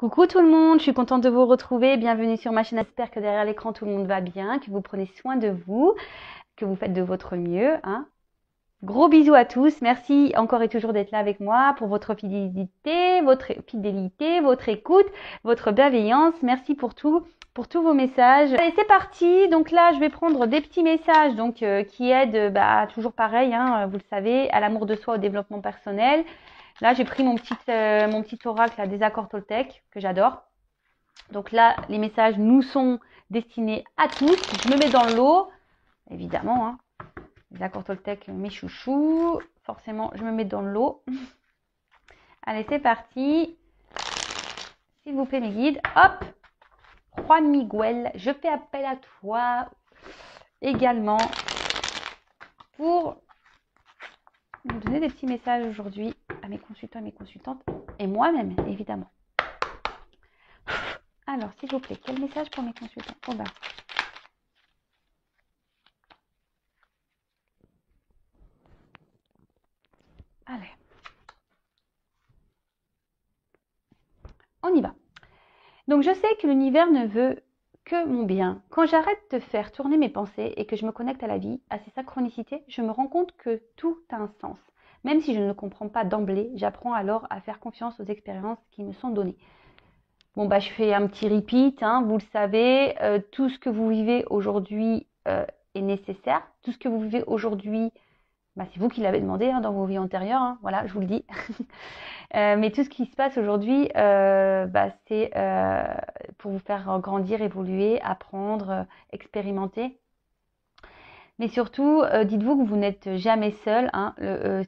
Coucou tout le monde, je suis contente de vous retrouver. Bienvenue sur ma chaîne. J'espère que derrière l'écran tout le monde va bien, que vous prenez soin de vous, que vous faites de votre mieux. Gros bisous à tous. Merci encore et toujours d'être là avec moi pour votre fidélité, votre écoute, votre bienveillance. Merci pour tout, pour tous vos messages. Allez, c'est parti. Donc là, je vais prendre des petits messages qui aident, toujours pareil, vous le savez, à l'amour de soi, au développement personnel. Là, j'ai pris mon petit oracle là, des accords Toltec que j'adore. Donc là, les messages nous sont destinés à tous. Je me mets dans l'eau, évidemment. Les accords Toltec, mes chouchous. Forcément, je me mets dans l'eau. Allez, c'est parti. S'il vous plaît, mes guides. Hop. Juan Miguel, je fais appel à toi également pour nous donner des petits messages aujourd'hui à mes consultants et mes consultantes et moi-même, évidemment. Alors, s'il vous plaît, quel message pour mes consultants? Allez. On y va. Donc, je sais que l'univers ne veut que mon bien. Quand j'arrête de faire tourner mes pensées et que je me connecte à la vie, à ses synchronicités, je me rends compte que tout a un sens. Même si je ne le comprends pas d'emblée, j'apprends alors à faire confiance aux expériences qui me sont données. Bon, je fais un petit repeat, vous le savez, tout ce que vous vivez aujourd'hui est nécessaire. Tout ce que vous vivez aujourd'hui, c'est vous qui l'avez demandé dans vos vies antérieures, voilà, je vous le dis. Mais tout ce qui se passe aujourd'hui, c'est pour vous faire grandir, évoluer, apprendre, expérimenter. Mais surtout, dites-vous que vous n'êtes jamais seul.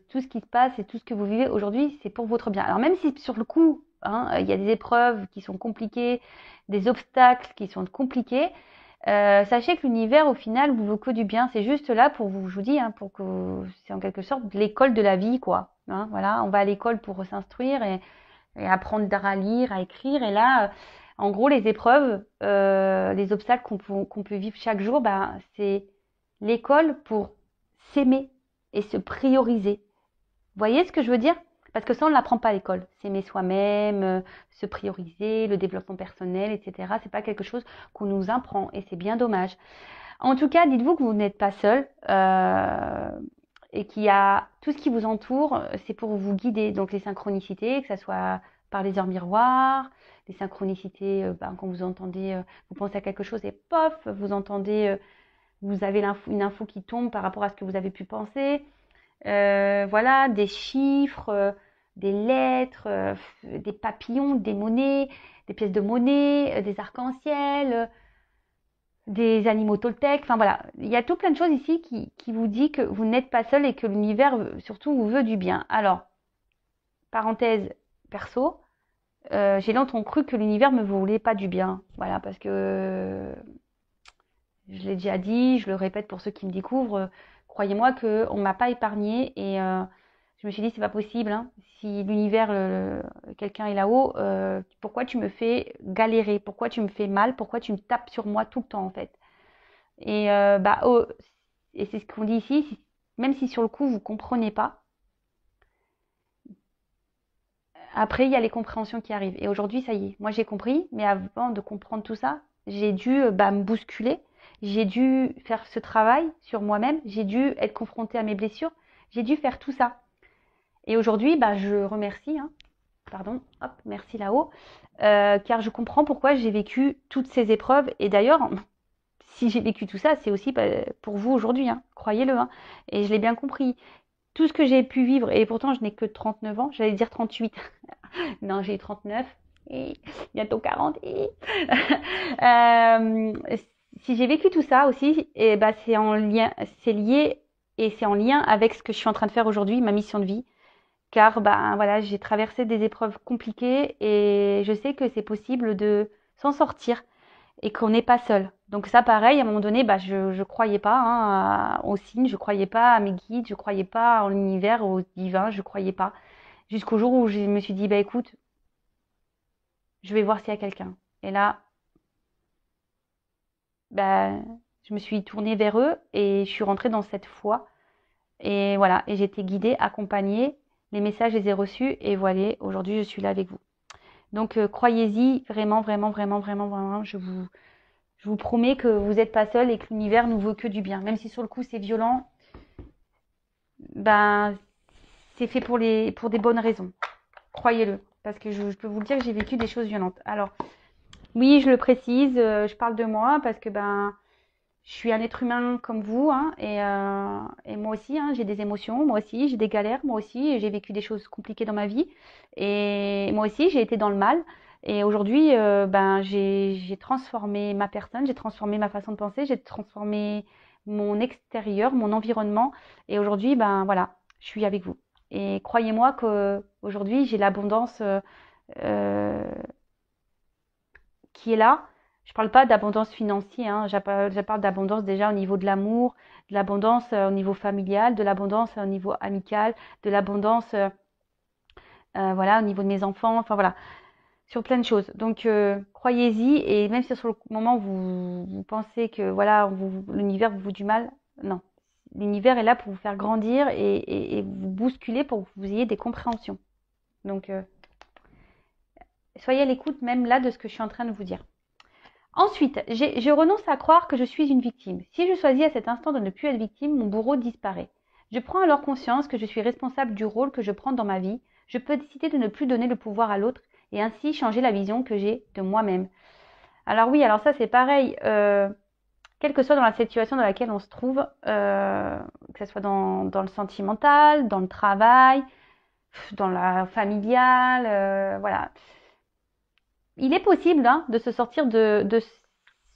Tout ce qui se passe et tout ce que vous vivez aujourd'hui, c'est pour votre bien. Alors même si sur le coup, il y a des épreuves qui sont compliquées, des obstacles qui sont compliqués, sachez que l'univers, au final, vous veut que du bien. C'est juste là pour vous, je vous dis, pour que c'est en quelque sorte l'école de la vie, quoi. Voilà, on va à l'école pour s'instruire et apprendre à lire, à écrire. Et là, en gros, les épreuves, les obstacles qu'on peut vivre chaque jour, c'est l'école pour s'aimer et se prioriser. Vous voyez ce que je veux dire? Parce que ça, on ne l'apprend pas à l'école. S'aimer soi-même, se prioriser, le développement personnel, etc. C'est pas quelque chose qu'on nous apprend et c'est bien dommage. En tout cas, dites-vous que vous n'êtes pas seul et qu'il y a tout ce qui vous entoure, c'est pour vous guider. Donc les synchronicités, que ce soit par les heures miroirs, les synchronicités, quand vous entendez, vous pensez à quelque chose et pof, vous entendez, vous avez une info qui tombe par rapport à ce que vous avez pu penser. Voilà, des chiffres, des lettres, des papillons, des monnaies, des pièces de monnaie, des arcs-en-ciel, des animaux Toltec. Enfin voilà, il y a tout plein de choses ici qui vous dit que vous n'êtes pas seul et que l'univers surtout vous veut du bien. Alors, parenthèse perso, j'ai longtemps cru que l'univers me voulait pas du bien. Voilà, parce que je l'ai déjà dit, je le répète pour ceux qui me découvrent, croyez-moi qu'on ne m'a pas épargnée et je me suis dit c'est pas possible, si l'univers, quelqu'un est là-haut, pourquoi tu me fais galérer, pourquoi tu me fais mal, pourquoi tu me tapes sur moi tout le temps en fait. Et et c'est ce qu'on dit ici, même si sur le coup vous comprenez pas, après il y a les compréhensions qui arrivent. Et aujourd'hui ça y est, moi j'ai compris, mais avant de comprendre tout ça, j'ai dû me bousculer. J'ai dû faire ce travail sur moi-même, j'ai dû être confrontée à mes blessures, j'ai dû faire tout ça. Et aujourd'hui, je remercie, merci là-haut, car je comprends pourquoi j'ai vécu toutes ces épreuves. Et d'ailleurs, si j'ai vécu tout ça, c'est aussi pour vous aujourd'hui, croyez-le. Et je l'ai bien compris. Tout ce que j'ai pu vivre, et pourtant je n'ai que 39 ans, j'allais dire 38. Non, j'ai 39 et bientôt 40. Si j'ai vécu tout ça aussi, et c'est en lien, c'est lié et c'est en lien avec ce que je suis en train de faire aujourd'hui, ma mission de vie. Car voilà, j'ai traversé des épreuves compliquées et je sais que c'est possible de s'en sortir et qu'on n'est pas seul. Donc ça, pareil, à un moment donné, je croyais pas aux signes, je croyais pas à mes guides, je croyais pas en l'univers, au divin, je croyais pas. Jusqu'au jour où je me suis dit, écoute, je vais voir s'il y a quelqu'un. Et là, je me suis tournée vers eux et je suis rentrée dans cette foi. Et voilà, et j'ai été guidée, accompagnée. Les messages, je les ai reçus et voilà, aujourd'hui, je suis là avec vous. Donc, croyez-y, vraiment, vraiment, vraiment, vraiment, vraiment, je vous promets que vous n'êtes pas seul et que l'univers nous veut que du bien. Même si sur le coup, c'est violent, ben, c'est fait pour des bonnes raisons. Croyez-le. Parce que je peux vous le dire que j'ai vécu des choses violentes. Alors, oui, je le précise, je parle de moi parce que je suis un être humain comme vous, hein, et moi aussi, hein, j'ai des émotions, moi aussi, j'ai des galères, moi aussi, j'ai vécu des choses compliquées dans ma vie, et moi aussi, j'ai été dans le mal. Et aujourd'hui, j'ai transformé ma personne, j'ai transformé ma façon de penser, j'ai transformé mon extérieur, mon environnement, et aujourd'hui, voilà, je suis avec vous. Et croyez-moi que aujourd'hui, j'ai l'abondance euh, qui est là. Je parle pas d'abondance financière, hein. Je parle d'abondance déjà au niveau de l'amour, de l'abondance au niveau familial, de l'abondance au niveau amical, de l'abondance voilà, au niveau de mes enfants, enfin voilà, sur plein de choses. Donc croyez-y, et même si sur le moment vous pensez que voilà, l'univers vous veut du mal, non. L'univers est là pour vous faire grandir et vous bousculer pour que vous ayez des compréhensions. Donc soyez à l'écoute même là de ce que je suis en train de vous dire. Ensuite, je renonce à croire que je suis une victime. Si je choisis à cet instant de ne plus être victime, mon bourreau disparaît. Je prends alors conscience que je suis responsable du rôle que je prends dans ma vie. Je peux décider de ne plus donner le pouvoir à l'autre et ainsi changer la vision que j'ai de moi-même. Alors oui, alors ça c'est pareil. Quelle que soit dans la situation dans laquelle on se trouve, que ce soit dans le sentimental, dans le travail, dans la familiale, voilà. Il est possible de se sortir de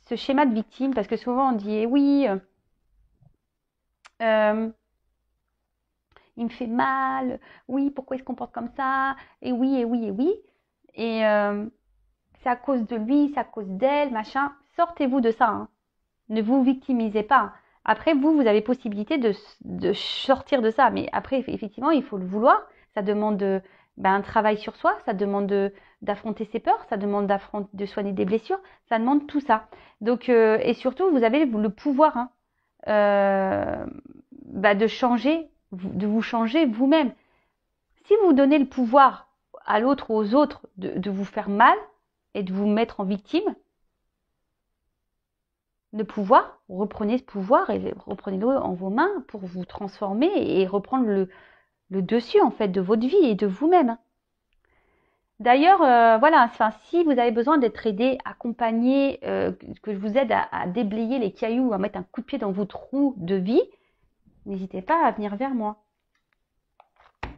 ce schéma de victime, parce que souvent on dit eh oui, il me fait mal, oui, pourquoi il se comporte comme ça, et oui, et oui, et oui, et c'est à cause de lui, c'est à cause d'elle, machin. Sortez-vous de ça, hein. Ne vous victimisez pas. Après, vous avez possibilité de sortir de ça, mais après, effectivement, il faut le vouloir. Ça demande un travail sur soi, ça demande d'affronter ses peurs, ça demande de soigner des blessures, ça demande tout ça. Donc, et surtout, vous avez le pouvoir, hein, de changer, de vous changer vous-même. Si vous donnez le pouvoir à l'autre ou aux autres de vous faire mal et de vous mettre en victime, le pouvoir, reprenez ce pouvoir et reprenez-le en vos mains pour vous transformer et reprendre le dessus en fait de votre vie et de vous-même. D'ailleurs, voilà, enfin, si vous avez besoin d'être aidé, accompagné, que je vous aide à déblayer les cailloux, à mettre un coup de pied dans vos trous de vie, n'hésitez pas à venir vers moi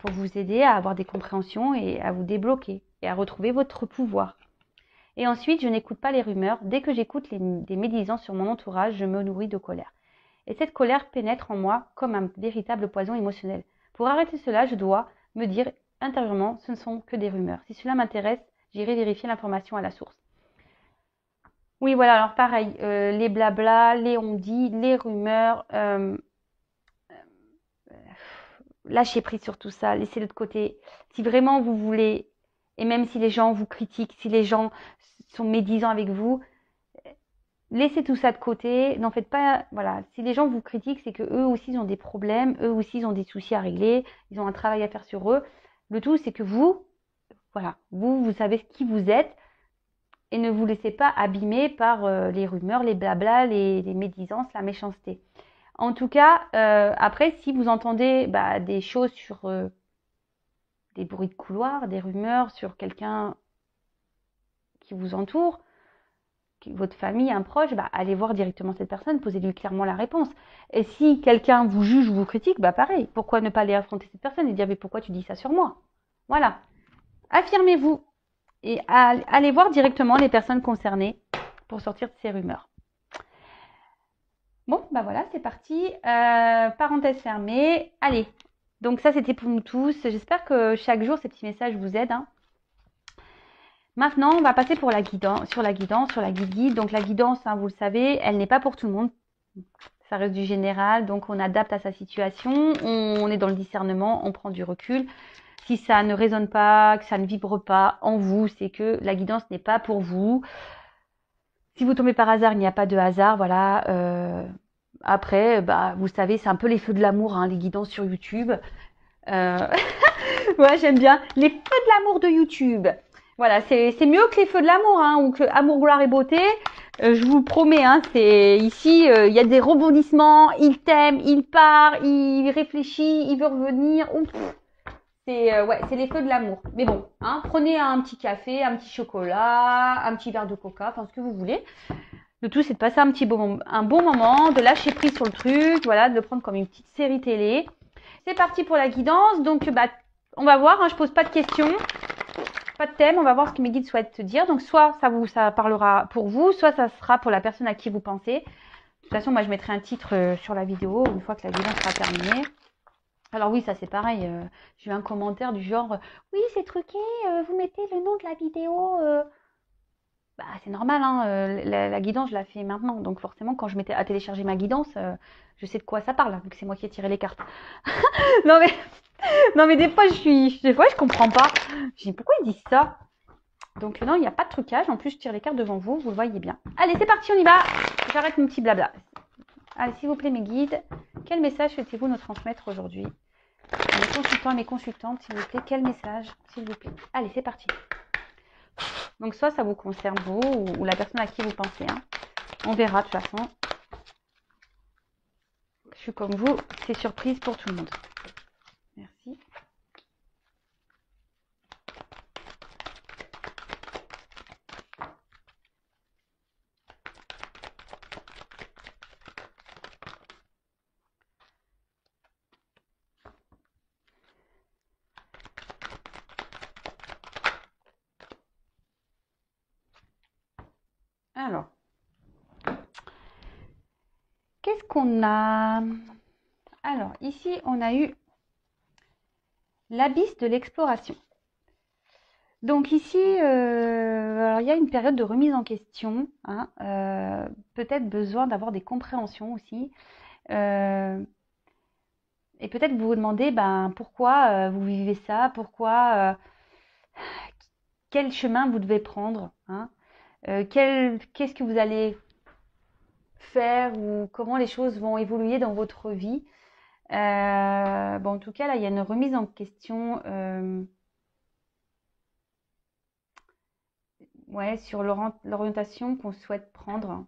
pour vous aider à avoir des compréhensions et à vous débloquer et à retrouver votre pouvoir. Et ensuite, je n'écoute pas les rumeurs. Dès que j'écoute des médisances sur mon entourage, je me nourris de colère. Et cette colère pénètre en moi comme un véritable poison émotionnel. Pour arrêter cela, je dois me dire intérieurement, ce ne sont que des rumeurs. Si cela m'intéresse, j'irai vérifier l'information à la source. Oui, voilà, alors pareil, les blabla, les on-dit, les rumeurs, lâchez prise sur tout ça, laissez-le de côté. Si vraiment vous voulez, et même si les gens vous critiquent, si les gens sont médisants avec vous, laissez tout ça de côté, n'en faites pas, voilà, si les gens vous critiquent, c'est que eux aussi ils ont des problèmes, eux aussi ils ont des soucis à régler, ils ont un travail à faire sur eux. Le tout, c'est que vous, voilà, vous savez qui vous êtes et ne vous laissez pas abîmer par les rumeurs, les blabla, les médisances, la méchanceté. En tout cas, après, si vous entendez des choses sur des bruits de couloir, des rumeurs sur quelqu'un qui vous entoure, votre famille, un proche, allez voir directement cette personne, posez-lui clairement la réponse. Et si quelqu'un vous juge ou vous critique, pareil, pourquoi ne pas aller affronter cette personne et dire mais pourquoi tu dis ça sur moi? Voilà. Affirmez-vous et allez voir directement les personnes concernées pour sortir de ces rumeurs. Bon, voilà, c'est parti. Parenthèse fermée. Allez. Donc ça, c'était pour nous tous. J'espère que chaque jour, ces petits messages vous aident, hein. Maintenant, on va passer sur la guidance, sur la guide-guide. Donc la guidance, hein, vous le savez, elle n'est pas pour tout le monde. Ça reste du général, donc on adapte à sa situation. On est dans le discernement, on prend du recul. Si ça ne résonne pas, que ça ne vibre pas en vous, c'est que la guidance n'est pas pour vous. Si vous tombez par hasard, il n'y a pas de hasard, voilà. Après, vous savez, c'est un peu les feux de l'amour, hein, les guidances sur YouTube. Ouais, j'aime bien les feux de l'amour de YouTube. Voilà, c'est mieux que les feux de l'amour, hein, ou que amour, gloire et beauté. Je vous le promets, hein, c'est ici, il y a des rebondissements. Il t'aime, il part, il réfléchit, il veut revenir. Ouf. C'est ouais, c'est les feux de l'amour. Mais bon, hein, prenez un petit café, un petit chocolat, un petit verre de coca, enfin ce que vous voulez. Le tout, c'est de passer un bon moment, de lâcher prise sur le truc, voilà, de le prendre comme une petite série télé. C'est parti pour la guidance. Donc, bah, on va voir. Hein, je pose pas de questions, pas de thème. On va voir ce que mes guides souhaitent te dire. Donc, soit ça parlera pour vous, soit ça sera pour la personne à qui vous pensez. De toute façon, moi, je mettrai un titre sur la vidéo une fois que la guidance sera terminée. Alors oui, ça c'est pareil. J'ai eu un commentaire du genre, oui, c'est truqué. Vous mettez le nom de la vidéo. Bah, c'est normal, hein, la guidance, je la fais maintenant. Donc forcément, quand je m'étais à télécharger ma guidance, je sais de quoi ça parle, vu que c'est moi qui ai tiré les cartes. non mais, non mais des fois, je comprends pas. Je dis pourquoi ils disent ça. Donc non, il n'y a pas de trucage. En plus, je tire les cartes devant vous, vous le voyez bien. Allez, c'est parti, on y va. J'arrête mon petit blabla. Allez, s'il vous plaît, mes guides, quel message souhaitez-vous nous transmettre aujourd'hui? Mes consultants et mes consultantes, s'il vous plaît, quel message, s'il vous plaît. Allez, c'est parti. Donc soit ça vous concerne vous ou la personne à qui vous pensez. Hein. On verra de toute façon. Je suis comme vous, c'est surprise pour tout le monde. Merci. Alors, qu'est-ce qu'on a? Alors, ici, on a eu l'abysse de l'exploration. Donc ici, alors, il y a une période de remise en question, hein, peut-être besoin d'avoir des compréhensions aussi. Et peut-être vous vous demandez pourquoi vous vivez ça, quel chemin vous devez prendre, hein, qu'est-ce que vous allez faire ou comment les choses vont évoluer dans votre vie. En tout cas, là, il y a une remise en question sur l'orientation qu'on souhaite prendre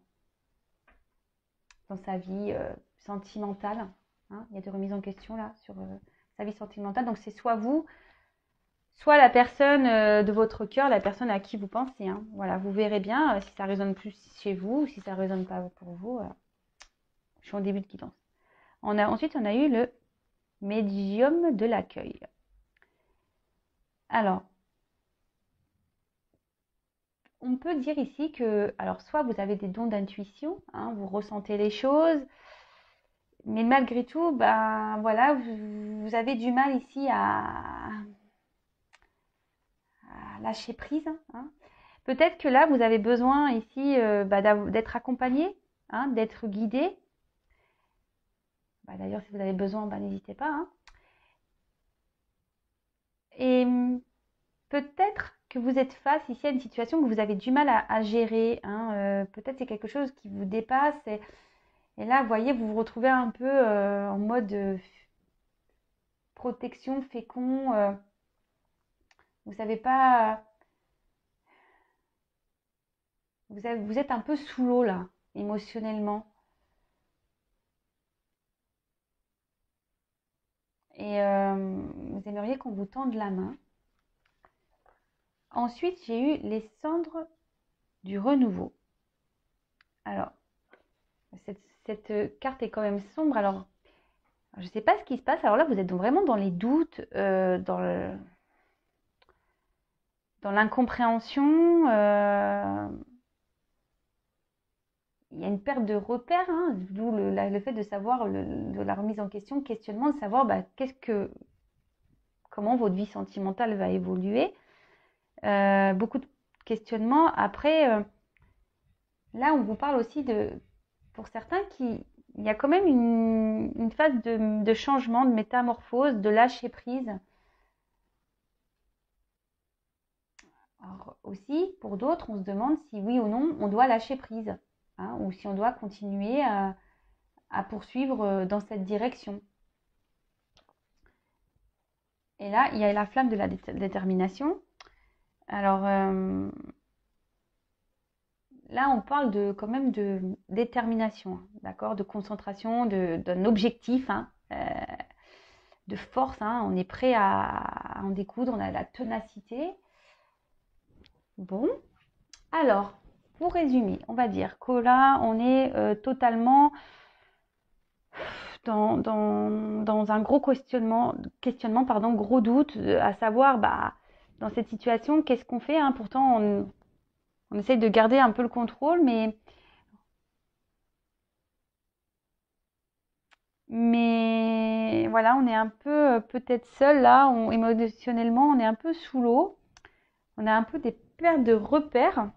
dans sa vie sentimentale. Hein. Il y a des remises en question là sur sa vie sentimentale. Donc, c'est soit vous, soit la personne de votre cœur, la personne à qui vous pensez. Hein. Voilà, vous verrez bien si ça résonne plus chez vous ou si ça résonne pas pour vous. Je suis en début de guidance. Ensuite, on a eu le médium de l'accueil. Alors, on peut dire ici que, alors soit vous avez des dons d'intuition, hein, vous ressentez les choses, mais malgré tout, voilà, vous avez du mal ici à lâcher prise. Hein. Peut-être que là, vous avez besoin ici d'être accompagné, hein, d'être guidé. D'ailleurs, si vous avez besoin, n'hésitez pas. Hein. Et peut-être que vous êtes face ici à une situation que vous avez du mal à gérer. Hein. Peut-être c'est quelque chose qui vous dépasse. Et là, vous voyez, vous vous retrouvez un peu en mode protection, fécond. Vous savez pas. Vous êtes un peu sous l'eau là, émotionnellement. Et vous aimeriez qu'on vous tende la main. Ensuite, j'ai eu les cendres du renouveau. Alors, cette carte est quand même sombre. Alors, je ne sais pas ce qui se passe. Alors là, vous êtes vraiment dans les doutes, dans l'incompréhension. Il y a une perte de repères, hein, d'où le fait de savoir de la remise en question, questionnement, de savoir comment votre vie sentimentale va évoluer. Beaucoup de questionnements. Après, là, on vous parle aussi pour certains, il y a quand même une phase de changement, de métamorphose, de lâcher prise. Alors, aussi, pour d'autres, on se demande si oui ou non, on doit lâcher prise, hein, ou si on doit continuer à poursuivre dans cette direction. Et là, il y a la flamme de la détermination. Alors, là, on parle quand même de détermination, hein, d'accord, de concentration, d'un objectif, hein, de force, hein. On est prêt à en découdre, on a la ténacité. Bon, alors, pour résumer, on va dire que là, on est totalement dans un gros questionnement, pardon, gros doute, à savoir, bah, dans cette situation, qu'est-ce qu'on fait, hein. Pourtant, on essaye de garder un peu le contrôle, mais voilà, on est un peu peut-être seul là, émotionnellement, on est un peu sous l'eau, on a un peu des pertes de repères.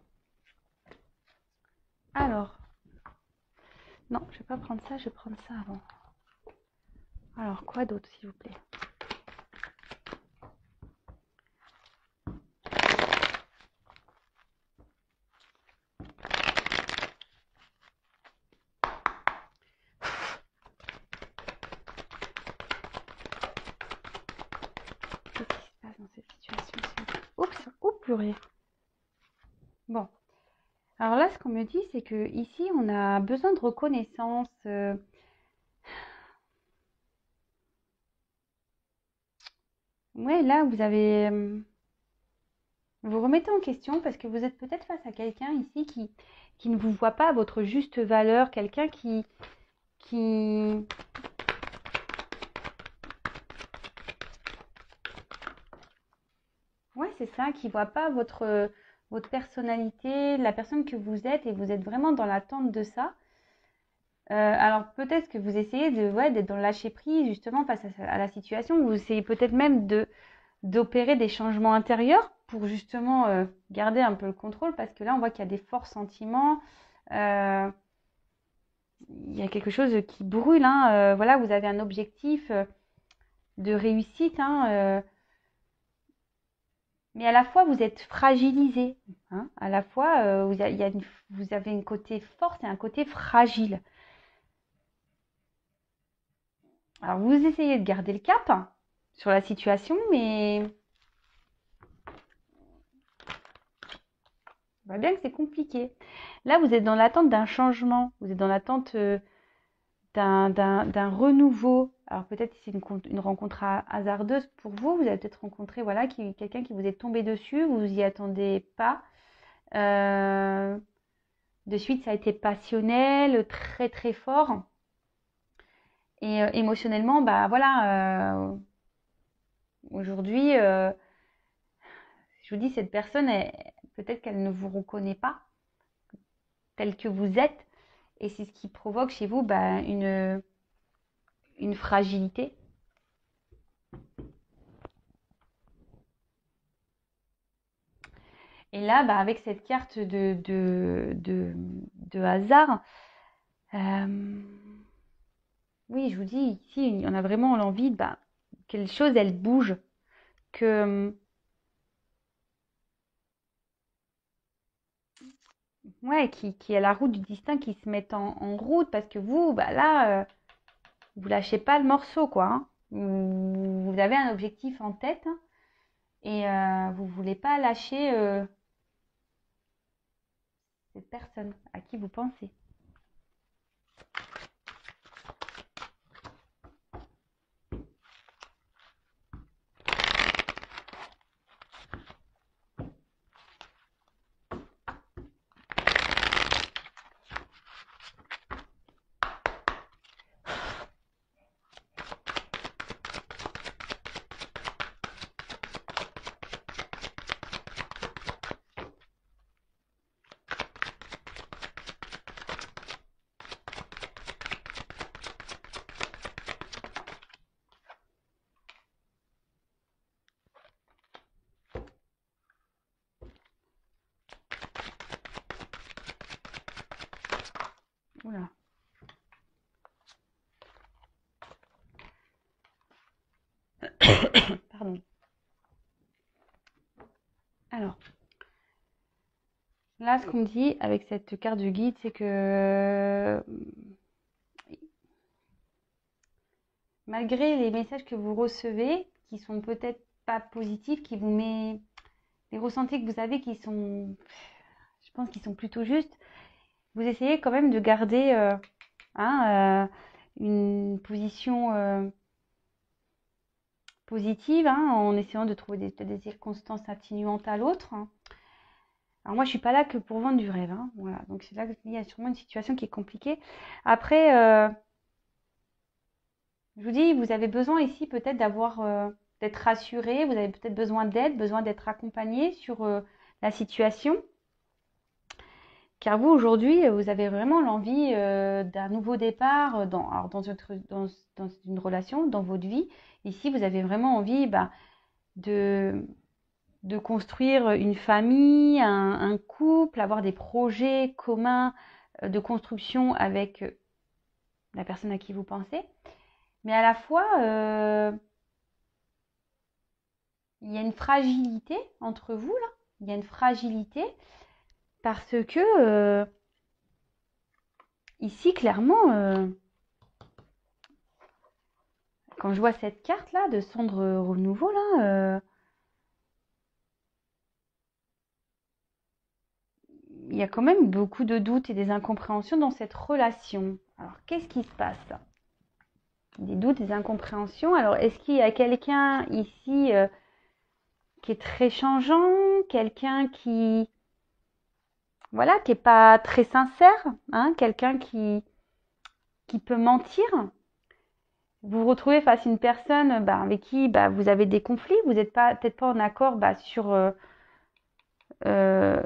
Alors, non, je vais pas prendre ça, je vais prendre ça avant. Alors, quoi d'autre, s'il vous plaît? Qu'est-ce qui se passe dans cette situation? Oups, oups, purée. Bon, alors là, ce qu'on me dit, c'est que ici, on a besoin de reconnaissance. Ouais, là, vous remettez en question parce que vous êtes peut-être face à quelqu'un ici qui ne vous voit pas à votre juste valeur, quelqu'un qui... Ouais, c'est ça, qui voit pas votre personnalité, la personne que vous êtes, et vous êtes vraiment dans l'attente de ça. Alors peut-être que vous essayez d'être dans le lâcher prise justement face à la situation. Vous essayez peut-être même d'opérer des changements intérieurs pour justement garder un peu le contrôle, parce que là on voit qu'il y a des forts sentiments. Euh, il y a quelque chose qui brûle, hein. Voilà, vous avez un objectif de réussite, hein, mais à la fois vous êtes fragilisé, hein. À la fois vous avez une côté forte et un côté fragile. Alors vous essayez de garder le cap, hein, sur la situation, mais on voit bien que c'est compliqué. Là, vous êtes dans l'attente d'un changement, vous êtes dans l'attente d'un renouveau. Alors peut-être c'est une rencontre hasardeuse pour vous. Vous avez peut-être rencontré voilà, quelqu'un qui vous est tombé dessus, vous y attendez pas. Euh, de suite, ça a été passionnel, très très fort. Et émotionnellement, bah voilà, aujourd'hui, je vous dis, cette personne, peut-être qu'elle ne vous reconnaît pas tel que vous êtes. Et c'est ce qui provoque chez vous bah, une fragilité. Et là, bah, avec cette carte de hasard, euh, oui, je vous dis, ici, on a vraiment l'envie bah, que les choses, elles bougent. Que, ouais, qui est la route du destin qui se met en route. Parce que vous, bah, là, vous lâchez pas le morceau, quoi, hein. Vous avez un objectif en tête, hein, et vous voulez pas lâcher cette personne à qui vous pensez. Oula. Pardon. Alors, là, ce qu'on me dit avec cette carte de guide, c'est que malgré les messages que vous recevez, qui sont peut-être pas positifs, qui vous met les ressentis que vous avez qui sont, je pense qu'ils sont plutôt justes. Vous essayez quand même de garder une position positive, en essayant de trouver des circonstances atténuantes à l'autre. Alors moi, je suis pas là que pour vendre du rêve. Voilà. Donc c'est là qu'il y a sûrement une situation qui est compliquée. Après, je vous dis, vous avez besoin ici peut-être d'être rassuré. Vous avez peut-être besoin d'aide, besoin d'être accompagné sur la situation. Car vous, aujourd'hui, vous avez vraiment l'envie d'un nouveau départ dans une relation, dans votre vie. Ici, vous avez vraiment envie de construire une famille, un couple, avoir des projets communs de construction avec la personne à qui vous pensez. Mais à la fois, il y a une fragilité entre vous, là. Il y a une fragilité parce que ici, clairement, quand je vois cette carte-là de cendre renouveau, là, il y a quand même beaucoup de doutes et des incompréhensions dans cette relation. Alors, qu'est-ce qui se passe? Des doutes, des incompréhensions. Alors, est-ce qu'il y a quelqu'un ici qui est très changeant, quelqu'un qui, voilà, qui est pas très sincère, quelqu'un qui peut mentir? Vous vous retrouvez face à une personne avec qui vous avez des conflits, vous n'êtes peut-être pas en accord sur euh,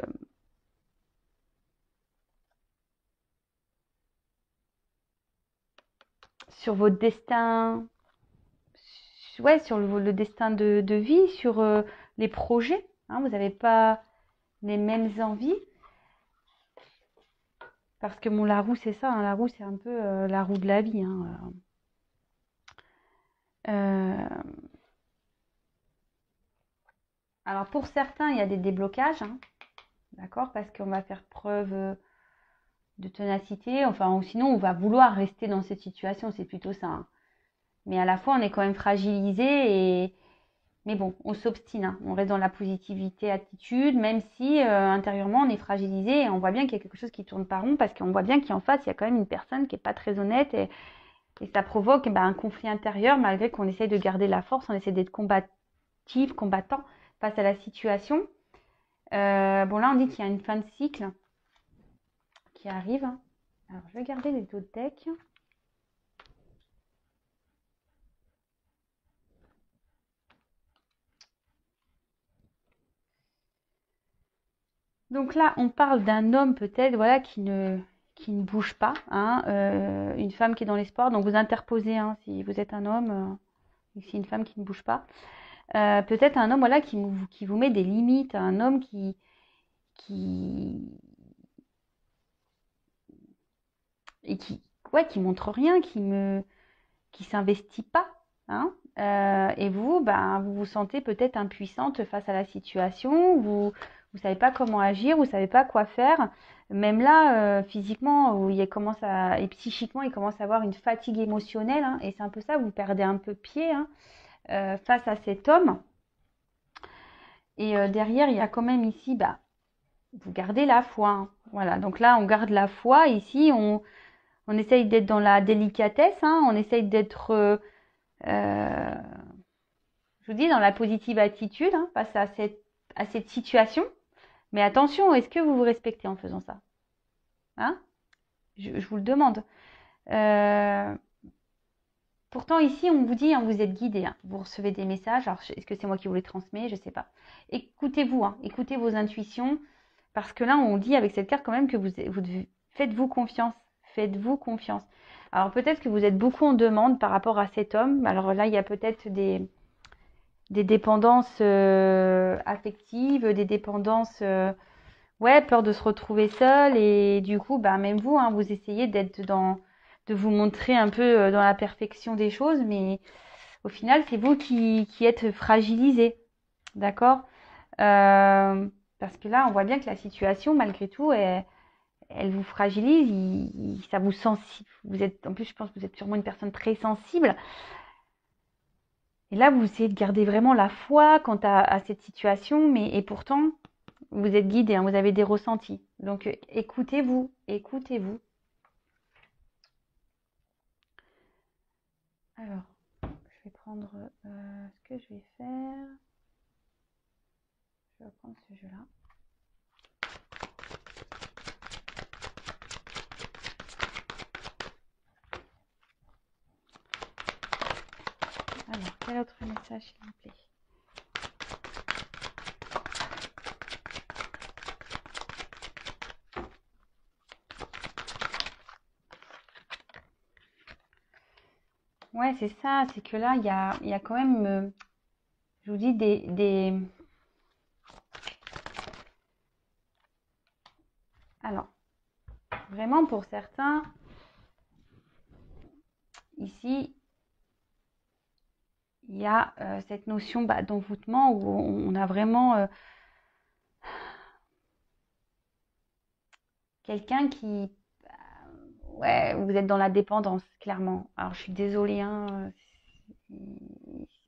sur votre destin, ouais, sur le destin de vie, sur les projets. Vous n'avez pas les mêmes envies. Parce que la roue, c'est ça. La roue, c'est un peu la roue de la vie. Alors, pour certains, il y a des déblocages. D'accord? Parce qu'on va faire preuve de ténacité. Enfin, ou sinon, on va vouloir rester dans cette situation. C'est plutôt ça. Mais à la fois, on est quand même fragilisé. Mais bon, on s'obstine. On reste dans la positivité, attitude, même si intérieurement, on est fragilisé. Et on voit bien qu'il y a quelque chose qui tourne pas rond. Parce qu'on voit bien qu'en face, il y a quand même une personne qui n'est pas très honnête. Et ça provoque un conflit intérieur, malgré qu'on essaye de garder la force. On essaie d'être combattant face à la situation. Bon, là, on dit qu'il y a une fin de cycle qui arrive. Alors, je vais garder les autres decks. Donc là, on parle d'un homme peut-être, voilà, qui ne bouge pas, une femme qui est dans l'espoir. Donc vous interposez, si vous êtes un homme, ici une femme qui ne bouge pas. Peut-être un homme, voilà, qui vous met des limites, un homme qui montre rien, qui s'investit pas, et vous, vous vous sentez peut-être impuissante face à la situation. Vous savez pas comment agir, vous savez pas quoi faire. Même là, physiquement, et psychiquement, il commence à avoir une fatigue émotionnelle, et c'est un peu ça, vous perdez un peu pied face à cet homme. Et derrière, il y a quand même ici, vous gardez la foi. Voilà, donc là, on garde la foi. Ici, on essaye d'être dans la délicatesse, on essaye d'être, je vous dis, dans la positive attitude face à cette situation. Mais attention, est-ce que vous vous respectez en faisant ça? Je vous le demande. Pourtant, ici, on vous dit, vous êtes guidé. Vous recevez des messages. Alors, est-ce que c'est moi qui vous les transmets? Je ne sais pas. Écoutez-vous, écoutez vos intuitions. Parce que là, on dit avec cette carte quand même que faites-vous confiance. Faites-vous confiance. Alors, peut-être que vous êtes beaucoup en demande par rapport à cet homme. Alors là, il y a peut-être des dépendances affectives, des dépendances... peur de se retrouver seul. Et du coup, même vous, vous essayez de vous montrer un peu dans la perfection des choses. Mais au final, c'est vous qui êtes fragilisé. D'accord? Parce que là, on voit bien que la situation, malgré tout, elle vous fragilise, ça vous sensible. En plus, je pense que vous êtes sûrement une personne très sensible. Et là, vous essayez de garder vraiment la foi quant à cette situation, mais et pourtant, vous êtes guidé, hein, vous avez des ressentis. Donc, écoutez-vous, écoutez-vous. Alors, je vais prendre ce que je vais faire. Je vais prendre ce jeu-là. Alors, quel autre message, s'il vous plaît? Ouais, c'est ça, c'est que là, il y a quand même, je vous dis, Alors, vraiment pour certains, ici, il y a cette notion d'envoûtement où on a vraiment quelqu'un qui... Ouais, vous êtes dans la dépendance, clairement. Alors, je suis désolée, hein,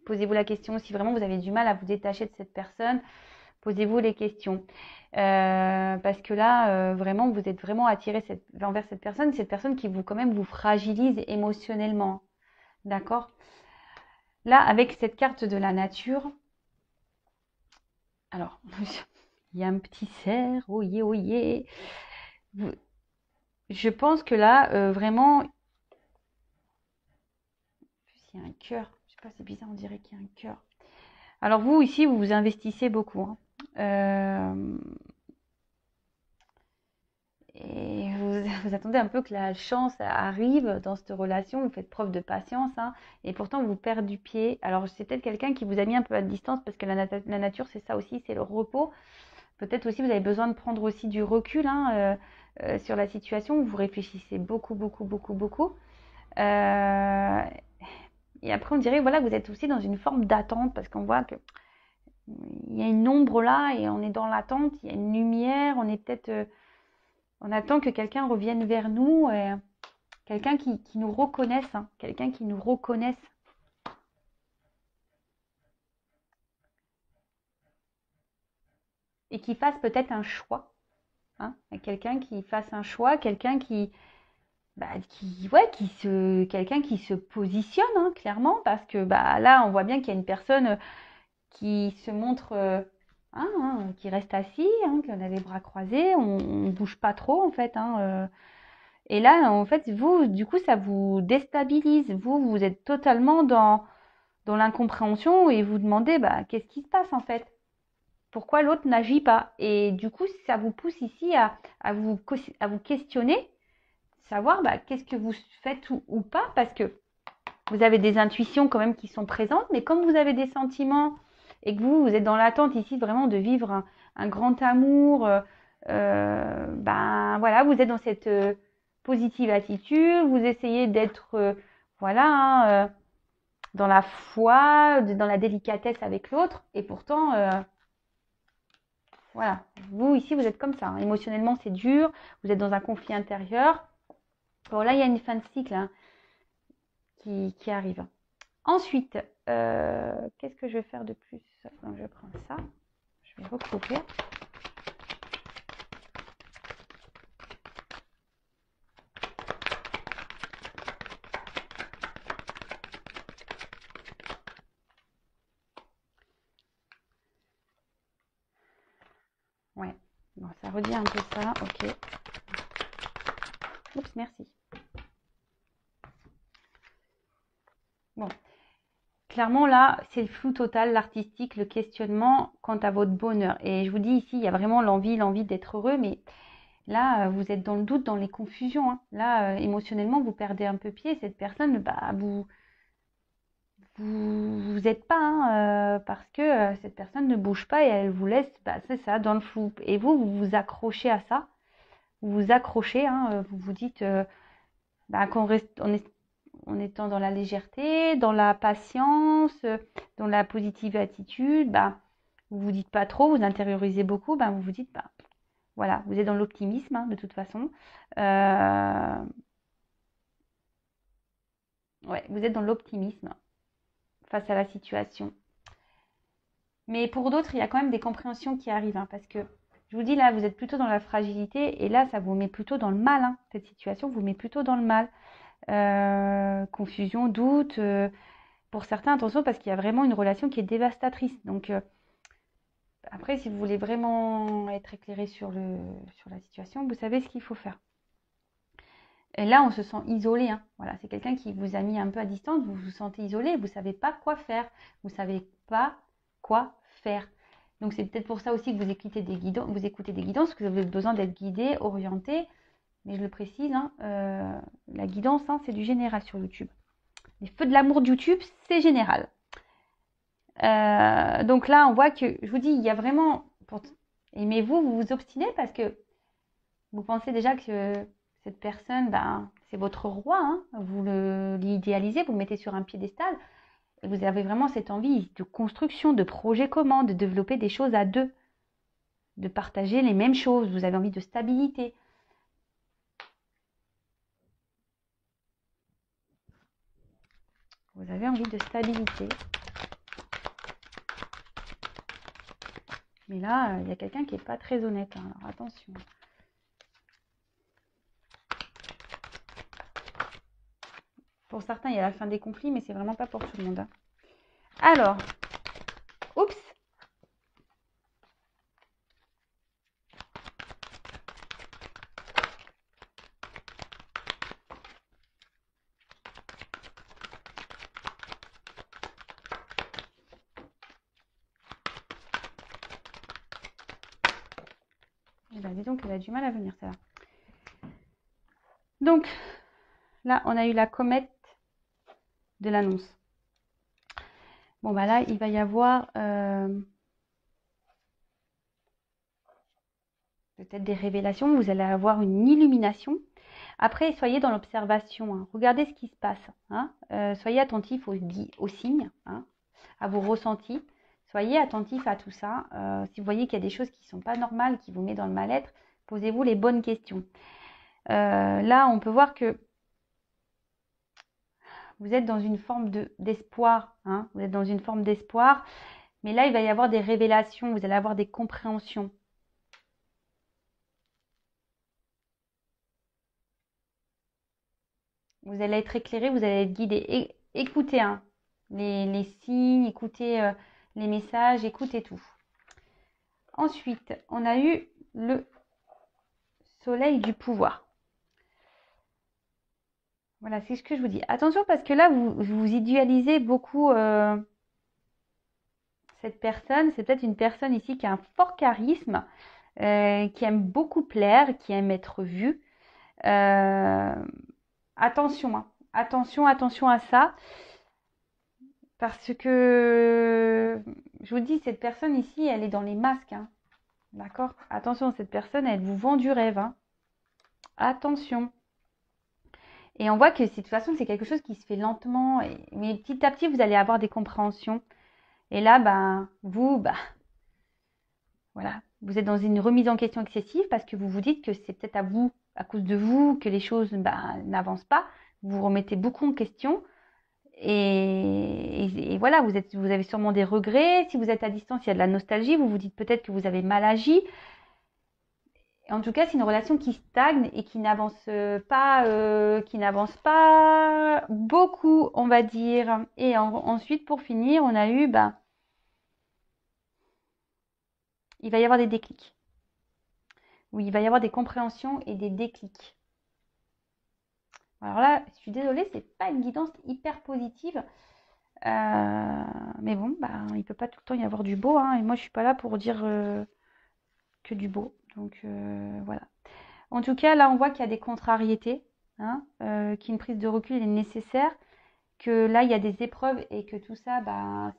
posez-vous la question si vraiment vous avez du mal à vous détacher de cette personne. Posez-vous les questions. Parce que là, vraiment, vous êtes vraiment attiré envers cette personne qui vous, quand même, vous fragilise émotionnellement. D'accord? Là, avec cette carte de la nature, alors, il y a un petit cerf, oyez, oyez. Je pense que là, vraiment, il y a un cœur. Je sais pas, c'est bizarre, on dirait qu'il y a un cœur. Alors vous, ici, vous vous investissez beaucoup, hein. Et vous attendez un peu que la chance arrive dans cette relation, vous faites preuve de patience, hein, et pourtant vous perdez du pied. Alors c'est peut-être quelqu'un qui vous a mis un peu à distance parce que la nature c'est ça aussi, c'est le repos. Peut-être aussi vous avez besoin de prendre aussi du recul, hein, sur la situation, vous réfléchissez beaucoup, beaucoup, beaucoup, beaucoup. Euh, et après on dirait voilà, vous êtes aussi dans une forme d'attente parce qu'on voit que il y a une ombre là et on est dans l'attente, il y a une lumière, on est peut-être... on attend que quelqu'un revienne vers nous, quelqu'un qui nous reconnaisse, hein, quelqu'un qui nous reconnaisse. Et qui fasse peut-être un choix. Hein, quelqu'un qui fasse un choix, quelqu'un quelqu'un qui se positionne, hein, clairement, parce que là, on voit bien qu'il y a une personne qui se montre, qui reste assis, hein, qui a les bras croisés, on ne bouge pas trop, en fait, hein, et là, en fait, vous, du coup, ça vous déstabilise. Vous êtes totalement dans l'incompréhension et vous demandez, qu'est-ce qui se passe en fait? Pourquoi l'autre n'agit pas? Et du coup, ça vous pousse ici à vous questionner, savoir qu'est-ce que vous faites ou pas, parce que vous avez des intuitions quand même qui sont présentes, mais comme vous avez des sentiments et que vous êtes dans l'attente ici vraiment de vivre un grand amour, voilà, vous êtes dans cette positive attitude, vous essayez d'être, voilà, hein, dans la foi, dans la délicatesse avec l'autre, et pourtant, voilà, vous ici, vous êtes comme ça, hein. Émotionnellement, c'est dur, vous êtes dans un conflit intérieur. Bon, là, il y a une fin de cycle, hein, qui arrive. Ensuite, qu'est-ce que je vais faire de plus? Donc, je prends ça, je vais recouvrir. Ouais, bon, ça redit un peu ça, ok. Oups, merci. Bon, clairement là, c'est le flou total, l'artistique, le questionnement quant à votre bonheur. Et je vous dis ici, il y a vraiment l'envie d'être heureux, mais là, vous êtes dans le doute, dans les confusions, hein. Là, émotionnellement, vous perdez un peu pied. Cette personne, vous êtes pas, hein, parce que cette personne ne bouge pas et elle vous laisse, c'est ça, dans le flou. Et vous vous accrochez à ça. Vous vous accrochez, hein, vous vous dites qu'on reste, en étant dans la légèreté, dans la patience, dans la positive attitude, vous vous dites pas trop, vous intériorisez beaucoup, vous vous dites, voilà, vous êtes dans l'optimisme, hein, de toute façon. Ouais, vous êtes dans l'optimisme. face à la situation. Mais pour d'autres, il y a quand même des compréhensions qui arrivent, hein, parce que je vous dis là, vous êtes plutôt dans la fragilité et là, ça vous met plutôt dans le mal. Hein. Cette situation vous met plutôt dans le mal. Confusion, doute. Pour certains, attention, parce qu'il y a vraiment une relation qui est dévastatrice. Donc après, si vous voulez vraiment être éclairé sur la situation, vous savez ce qu'il faut faire. Et là, on se sent isolé. Hein. Voilà, c'est quelqu'un qui vous a mis un peu à distance. Vous vous sentez isolé. Vous ne savez pas quoi faire. Vous ne savez pas quoi faire. Donc, c'est peut-être pour ça aussi que vous écoutez des guidances, parce que vous avez besoin d'être guidé, orienté. Mais je le précise, hein, la guidance, hein, c'est du général sur YouTube. Les feux de l'amour de YouTube, c'est général. Donc là, on voit que, je vous dis, il y a vraiment... Aimez-vous, vous vous obstinez parce que vous pensez déjà que cette personne, ben, c'est votre roi. Hein, vous l'idéalisez, vous le mettez sur un piédestal. Et vous avez vraiment cette envie de construction, de projet commun, de développer des choses à deux. De partager les mêmes choses. Vous avez envie de stabilité. Vous avez envie de stabilité. Mais là, il y a quelqu'un qui n'est pas très honnête. Hein, alors attention. Pour certains, il y a la fin des conflits, mais c'est vraiment pas pour tout le monde. Hein. Alors, oups. Eh ben, dis donc, elle a du mal à venir, ça. Donc, là, on a eu la comète de l'annonce. Bon, bah là, il va y avoir peut-être des révélations. Vous allez avoir une illumination. Après, soyez dans l'observation. Hein. Regardez ce qui se passe. Hein. Soyez attentif aux signes, hein, à vos ressentis. Soyez attentif à tout ça. Si vous voyez qu'il y a des choses qui ne sont pas normales, qui vous mettent dans le mal-être, posez-vous les bonnes questions. Là, on peut voir que vous êtes dans une forme d'espoir. Hein. Vous êtes dans une forme d'espoir. Mais là, il va y avoir des révélations. Vous allez avoir des compréhensions. Vous allez être éclairé, vous allez être guidé. Écoutez hein, les signes, écoutez les messages, écoutez tout. Ensuite, on a eu le soleil du pouvoir. Voilà, c'est ce que je vous dis. Attention parce que là, vous idéalisez beaucoup cette personne. C'est peut-être une personne ici qui a un fort charisme, qui aime beaucoup plaire, qui aime être vue. Attention, hein. Attention à ça. Parce que, je vous dis, cette personne ici, elle est dans les masques. Hein. D'accord? Attention, cette personne, elle vous vend du rêve. Hein. Attention. Et on voit que de toute façon, c'est quelque chose qui se fait lentement. Mais petit à petit, vous allez avoir des compréhensions. Et là, voilà, vous êtes dans une remise en question excessive parce que vous vous dites que c'est peut-être à cause de vous, que les choses n'avancent pas. Vous vous remettez beaucoup en question. Et voilà, vous avez sûrement des regrets. Si vous êtes à distance, il y a de la nostalgie. Vous vous dites peut-être que vous avez mal agi. En tout cas, c'est une relation qui stagne et qui n'avance pas beaucoup, on va dire. Et ensuite, pour finir, on a eu, il va y avoir des déclics. Oui, il va y avoir des compréhensions et des déclics. Alors là, je suis désolée, c'est pas une guidance hyper positive. Mais bon, il peut pas tout le temps y avoir du beau. Hein, et moi, je suis pas là pour dire que du beau. Donc, voilà. En tout cas, là, on voit qu'il y a des contrariétés. Hein, qu'une prise de recul est nécessaire. Que là, il y a des épreuves et que tout ça,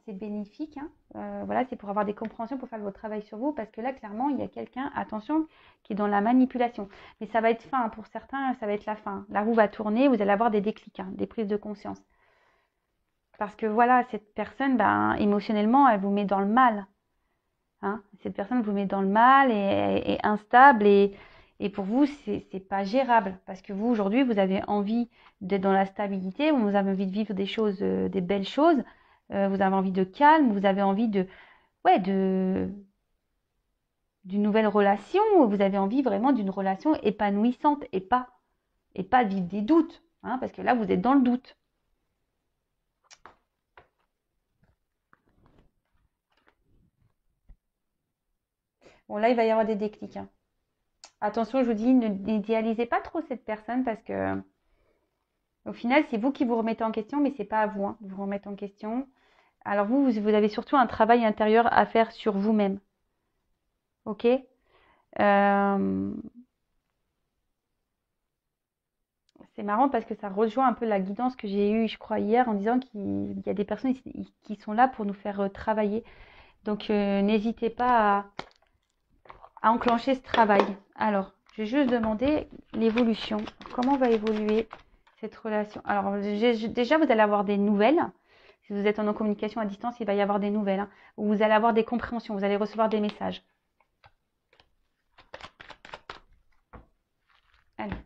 c'est bénéfique. Hein. Voilà, c'est pour avoir des compréhensions, pour faire votre travail sur vous. Parce que là, clairement, il y a quelqu'un, attention, qui est dans la manipulation. Mais ça va être fin. Pour certains, ça va être la fin. La roue va tourner, vous allez avoir des déclics, des prises de conscience. Parce que voilà, cette personne, émotionnellement, elle vous met dans le mal. Hein. Cette personne vous met dans le mal et instable. Et pour vous, c'est pas gérable. Parce que vous, aujourd'hui, vous avez envie d'être dans la stabilité. Vous avez envie de vivre des choses, des belles choses. vous avez envie de calme, vous avez envie d'une nouvelle relation, vous avez envie vraiment d'une relation épanouissante et pas vivre des doutes, hein, parce que là, vous êtes dans le doute. Bon, là, il va y avoir des déclics, hein. Attention, je vous dis, n'idéalisez pas trop cette personne parce que au final, c'est vous qui vous remettez en question, mais c'est pas à vous, hein, de vous remettre en question. Alors vous avez surtout un travail intérieur à faire sur vous-même. Ok? C'est marrant parce que ça rejoint un peu la guidance que j'ai eue, je crois, hier, en disant qu'il y a des personnes qui sont là pour nous faire travailler. Donc n'hésitez pas à enclencher ce travail. Alors, je vais juste demander l'évolution. Comment va évoluer cette relation? Alors, déjà, vous allez avoir des nouvelles. Si vous êtes en communication à distance, il va y avoir des nouvelles, hein, où vous allez avoir des compréhensions, vous allez recevoir des messages. Allez.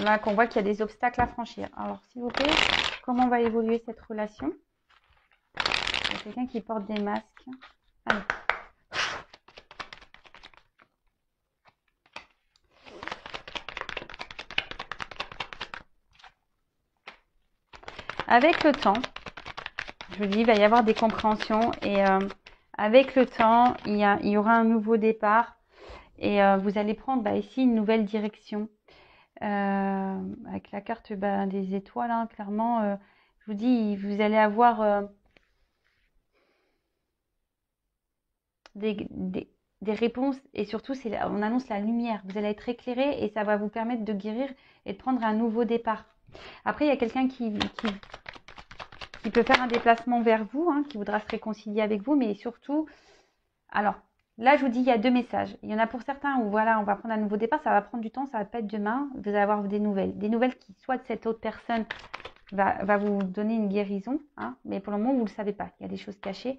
Là, qu'on voit qu'il y a des obstacles à franchir. Alors, s'il vous plaît, comment va évoluer cette relation? Il y a quelqu'un qui porte des masques. Allez. Avec le temps, je vous dis, il va y avoir des compréhensions et avec le temps, il y aura un nouveau départ et vous allez prendre ici une nouvelle direction. Avec la carte des étoiles, hein, clairement, je vous dis, vous allez avoir des réponses et surtout, on annonce la lumière. Vous allez être éclairé et ça va vous permettre de guérir et de prendre un nouveau départ. Après, il y a quelqu'un qui peut faire un déplacement vers vous, hein, qui voudra se réconcilier avec vous, mais surtout, alors, là, je vous dis, il y a deux messages. Il y en a pour certains où, voilà, on va prendre un nouveau départ, ça va prendre du temps, ça va pas être demain. Vous allez avoir des nouvelles. Des nouvelles qui, soit de cette autre personne, va vous donner une guérison, hein, mais pour le moment, vous ne le savez pas. Il y a des choses cachées.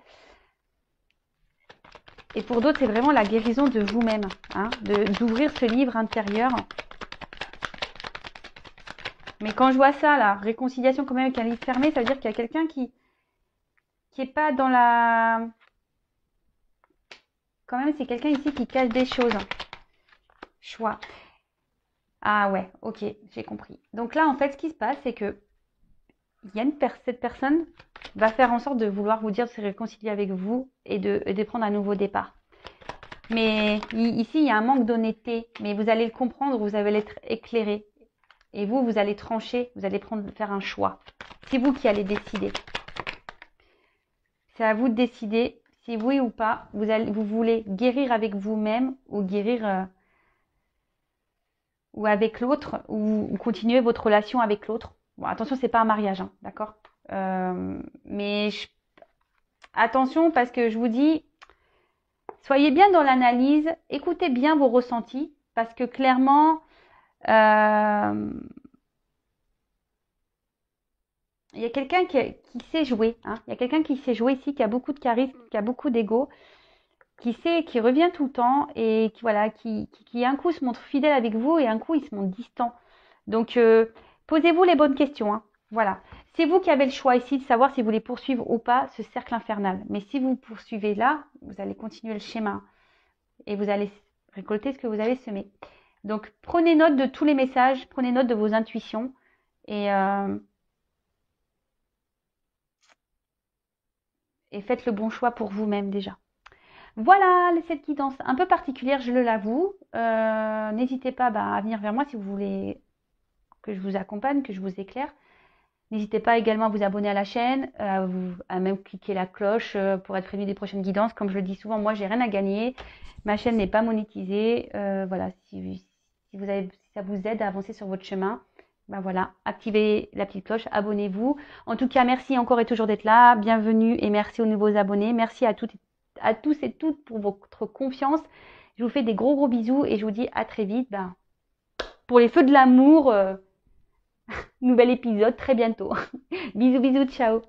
Et pour d'autres, c'est vraiment la guérison de vous-même, hein, d'ouvrir ce livre intérieur. Mais quand je vois ça, là, réconciliation quand même avec un livre fermé, ça veut dire qu'il y a quelqu'un qui est pas dans la... Quand même, c'est quelqu'un ici qui cache des choses. Choix. Ah ouais, ok, j'ai compris. Donc là, en fait, ce qui se passe, c'est que cette personne va faire en sorte de vouloir vous dire de se réconcilier avec vous et de prendre un nouveau départ. Mais ici, il y a un manque d'honnêteté, mais vous allez le comprendre, vous allez être éclairé. Et vous allez trancher, vous allez faire un choix. C'est vous qui allez décider. C'est à vous de décider si oui ou pas, vous voulez guérir avec vous-même ou guérir ou avec l'autre ou continuer votre relation avec l'autre. Bon, attention, c'est pas un mariage, hein, d'accord? Mais attention parce que je vous dis, soyez bien dans l'analyse, écoutez bien vos ressentis parce que clairement, il y a quelqu'un qui sait jouer, hein. Il y a quelqu'un qui sait jouer ici, qui a beaucoup de charisme, qui a beaucoup d'ego, qui revient tout le temps et qui un coup se montre fidèle avec vous et un coup il se montre distant. Donc posez-vous les bonnes questions, hein. Voilà. C'est vous qui avez le choix ici de savoir si vous voulez poursuivre ou pas ce cercle infernal. Mais si vous poursuivez là, vous allez continuer le schéma et vous allez récolter ce que vous avez semé. Donc prenez note de tous les messages, prenez note de vos intuitions et faites le bon choix pour vous-même déjà. Voilà cette guidance un peu particulière, je l'avoue. N'hésitez pas à venir vers moi si vous voulez que je vous accompagne, que je vous éclaire. N'hésitez pas également à vous abonner à la chaîne, à même cliquer la cloche pour être prévenu des prochaines guidances. Comme je le dis souvent, moi, j'ai rien à gagner. Ma chaîne n'est pas monétisée. Voilà, si ça vous aide à avancer sur votre chemin, voilà, activez la petite cloche, abonnez-vous. En tout cas, merci encore et toujours d'être là. Bienvenue et merci aux nouveaux abonnés. Merci à tous et toutes pour votre confiance. Je vous fais des gros bisous et je vous dis à très vite. Pour les feux de l'amour, nouvel épisode très bientôt. Bisous, ciao.